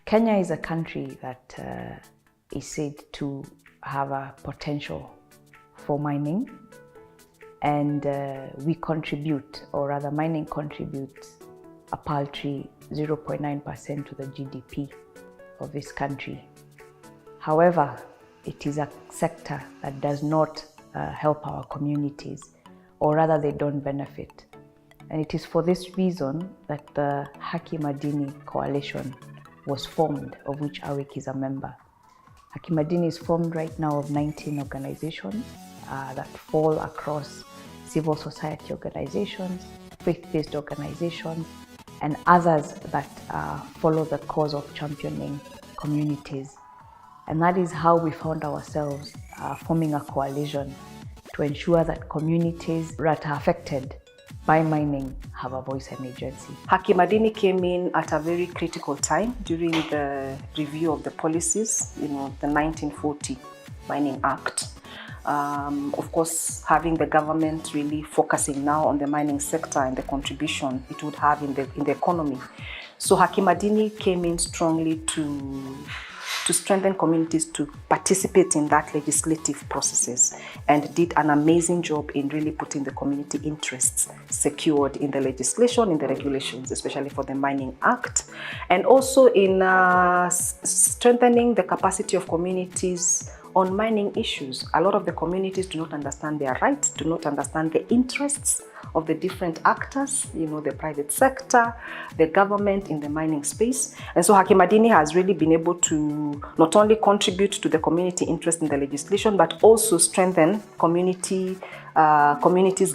Kenya is a country that is said to have a potential for mining, and we contribute, or rather mining contributes a paltry 0.9% to the GDP of this country. However, it is a sector that does not help our communities, or rather they don't benefit. And it is for this reason that the Haki Madini coalition was formed, of which AWIC is a member. Haki Madini is formed right now of 19 organizations that fall across civil society organizations, faith-based organizations, and others that follow the cause of championing communities. And that is how we found ourselves forming a coalition to ensure that communities that are affected by mining have a voice and agency. Haki Madini came in at a very critical time during the review of the policies, the 1940 Mining Act. Of course, having the government really focusing now on the mining sector and the contribution it would have in the economy. So Haki Madini came in strongly to strengthen communities to participate in that legislative processes, and did an amazing job in really putting the community interests secured in the legislation, in the regulations, especially for the Mining Act, and also in strengthening the capacity of communities on mining issues. A lot of the communities do not understand their rights, do not understand the interests of the different actors, the private sector, the government in the mining space. And so Haki Madini has really been able to not only contribute to the community interest in the legislation, but also strengthen communities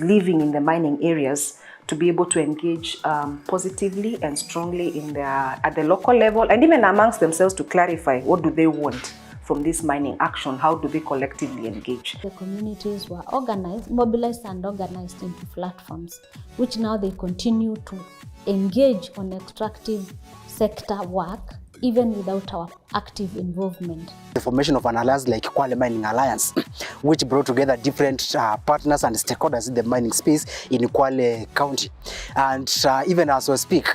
living in the mining areas to be able to engage positively and strongly at the local level, and even amongst themselves to clarify what do they want from this mining action, how do they collectively engage. The communities were organized, mobilized and organized into platforms, which now they continue to engage on extractive sector work, even without our active involvement. The formation of an alliance like Kwale Mining Alliance, which brought together different partners and stakeholders in the mining space in Kwale County. And even as we speak,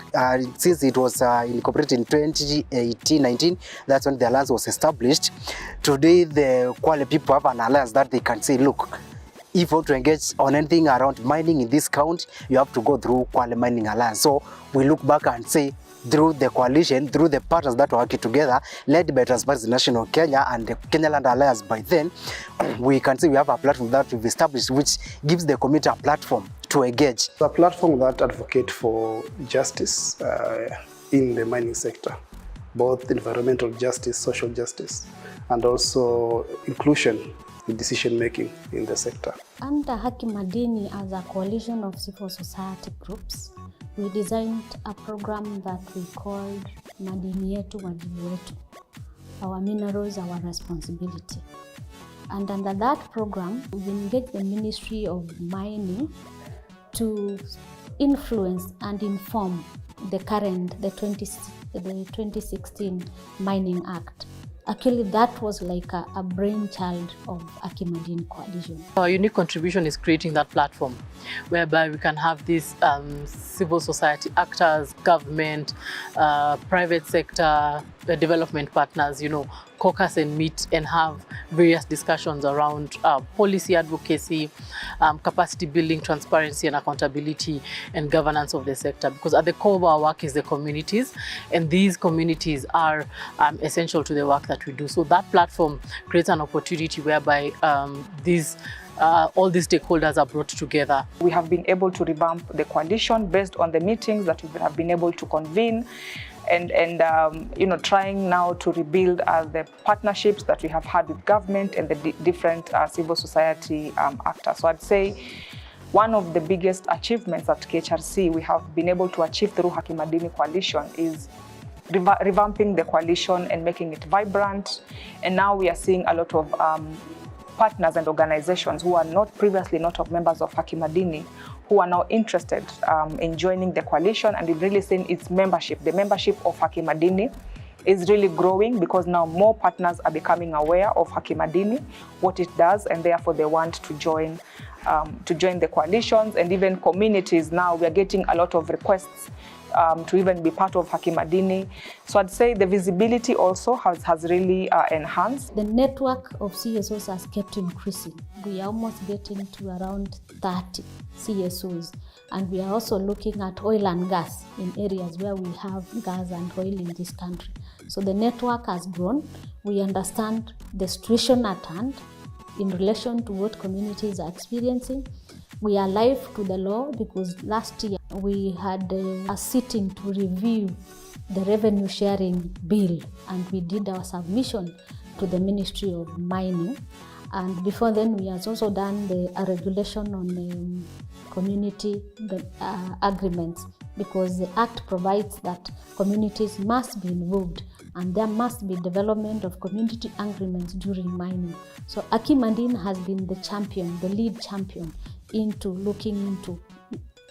since it was incorporated in 2018-19, that's when the alliance was established. Today, the Kwale people have an alliance that they can say, look, if you want to engage on anything around mining in this county, you have to go through Kwale Mining Alliance. So we look back and say, through the coalition, through the partners that were working together, led by Transparency International Kenya and the Kenya Land Alliance by then, we can say we have a platform that we've established which gives the community a platform to engage. A platform that advocates for justice in the mining sector, both environmental justice, social justice, and also inclusion in decision-making in the sector. Under Haki Madini, as a coalition of civil society groups, we designed a program that we called Madini Yetu Wajibu Wetu, our minerals, our responsibility. And under that program, we engaged the Ministry of Mining to influence and inform the 2016 Mining Act. Actually, that was like a brainchild of Haki Madini Coalition. Our unique contribution is creating that platform whereby we can have these civil society actors, government, private sector, development partners, caucus and meet and have various discussions around policy advocacy, capacity building, transparency and accountability and governance of the sector. Because at the core of our work is the communities, and these communities are essential to the work that we do. So that platform creates an opportunity whereby all these stakeholders are brought together. We have been able to revamp the coalition based on the meetings that we have been able to convene, and trying now to rebuild the partnerships that we have had with government and the different civil society actors. So I'd say one of the biggest achievements at KHRC we have been able to achieve through Haki Madini Coalition is revamping the coalition and making it vibrant. And now we are seeing a lot of partners and organizations who are previously not members of Haki Madini, who are now interested in joining the coalition, and in really seeing its membership. The membership of Haki Madini is really growing because now more partners are becoming aware of Haki Madini, what it does, and therefore they want to join to join the coalitions, and even communities now, we are getting a lot of requests to even be part of Haki Madini. So I'd say the visibility also has really enhanced. The network of CSOs has kept increasing. We are almost getting to around 30 CSOs. And we are also looking at oil and gas in areas where we have gas and oil in this country. So the network has grown. We understand the situation at hand in relation to what communities are experiencing. We are alive to the law because last year we had a sitting to review the revenue sharing bill, and we did our submission to the Ministry of Mining. And before then, we have also done a regulation on community agreements, because the Act provides that communities must be involved and there must be development of community agreements during mining. So Haki Madini has been the champion, the lead champion into looking into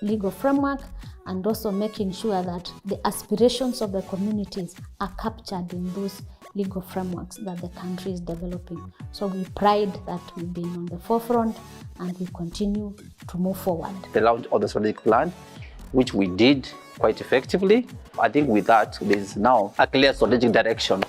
legal framework and also making sure that the aspirations of the communities are captured in those legal frameworks that the country is developing. So we pride that we've been on the forefront and we continue to move forward. The launch of the strategic plan, which we did quite effectively. I think with that, there's now a clear strategic direction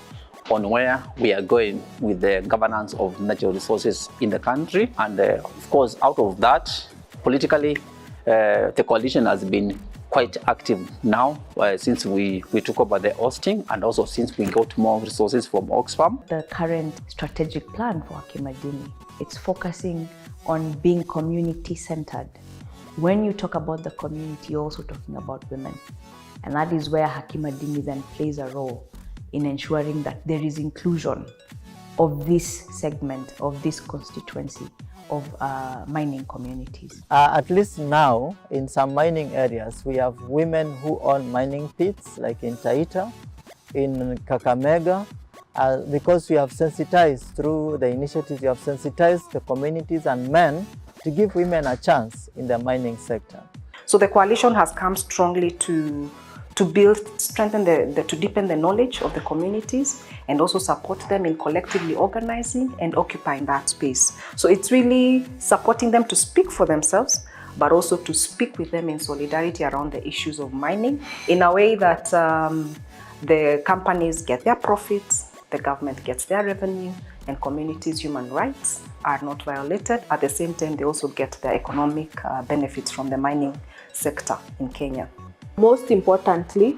on where we are going with the governance of natural resources in the country. And of course, out of that, politically, the coalition has been quite active now since we took over the hosting, and also since we got more resources from Oxfam. The current strategic plan for Haki Madini, it's focusing on being community-centered. When you talk about the community, you're also talking about women. And that is where Haki Madini then plays a role in ensuring that there is inclusion of this segment, of this constituency, of mining communities. At least now, in some mining areas, we have women who own mining pits, like in Taita, in Kakamega, because we have sensitized through the initiatives, we have sensitized the communities and men to give women a chance in the mining sector. So the coalition has come strongly to build, strengthen, to deepen the knowledge of the communities and also support them in collectively organizing and occupying that space. So it's really supporting them to speak for themselves, but also to speak with them in solidarity around the issues of mining in a way that the companies get their profits, the government gets their revenue, and communities' human rights are not violated. At the same time, they also get the economic benefits from the mining sector in Kenya. Most importantly,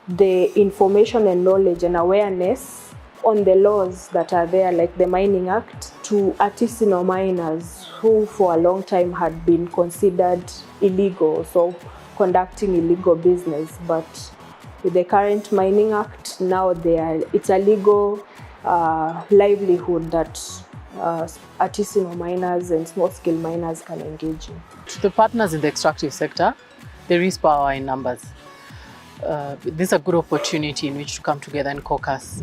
the information and knowledge and awareness on the laws that are there, like the Mining Act, to artisanal miners who for a long time had been considered illegal, so conducting illegal business. But with the current Mining Act, now it's a legal livelihood that artisanal miners and small-scale miners can engage in. To the partners in the extractive sector, there is power in numbers. This is a good opportunity in which to come together and caucus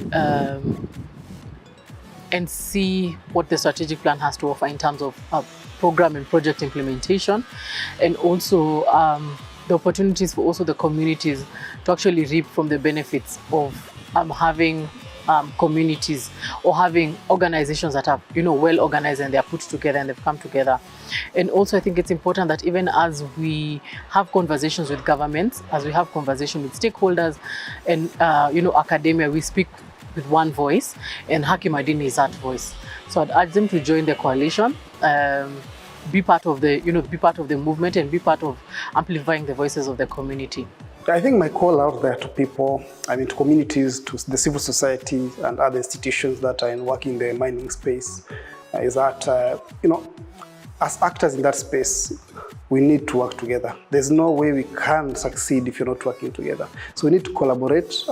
and see what the strategic plan has to offer in terms of program and project implementation, and also the opportunities for also the communities to actually reap from the benefits of having communities or having organizations that are well organized and they are put together and they've come together. And also I think it's important that even as we have conversations with governments, as we have conversations with stakeholders and academia, we speak with one voice, and Haki Madini is that voice. So I'd urge them to join the coalition, be part of the movement and be part of amplifying the voices of the community. I think my call out there to people, to communities, to the civil society and other institutions that are working in the mining space is that, as actors in that space, we need to work together. There's no way we can succeed if you're not working together. So we need to collaborate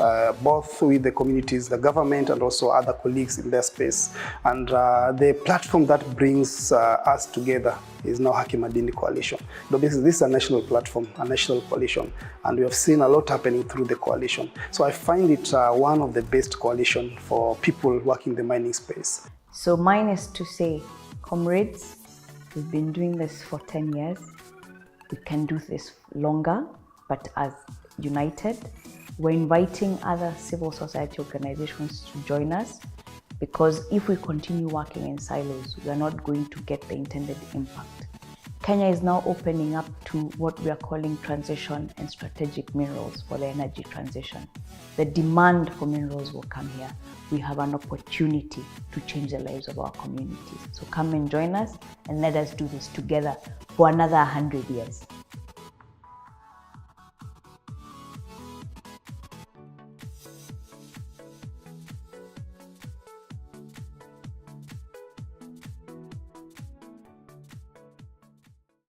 both with the communities, the government, and also other colleagues in their space. And the platform that brings us together is now Haki Madini Coalition. This is a national platform, a national coalition, and we have seen a lot happening through the coalition. So I find it one of the best coalition for people working in the mining space. So mine is to say, comrades, we've been doing this for 10 years. We can do this longer, but as united. We're inviting other civil society organizations to join us, because if we continue working in silos, we are not going to get the intended impact. Kenya is now opening up to what we are calling transition and strategic minerals for the energy transition. The demand for minerals will come here. We have an opportunity to change the lives of our communities. So come and join us and let us do this together for another 100 years.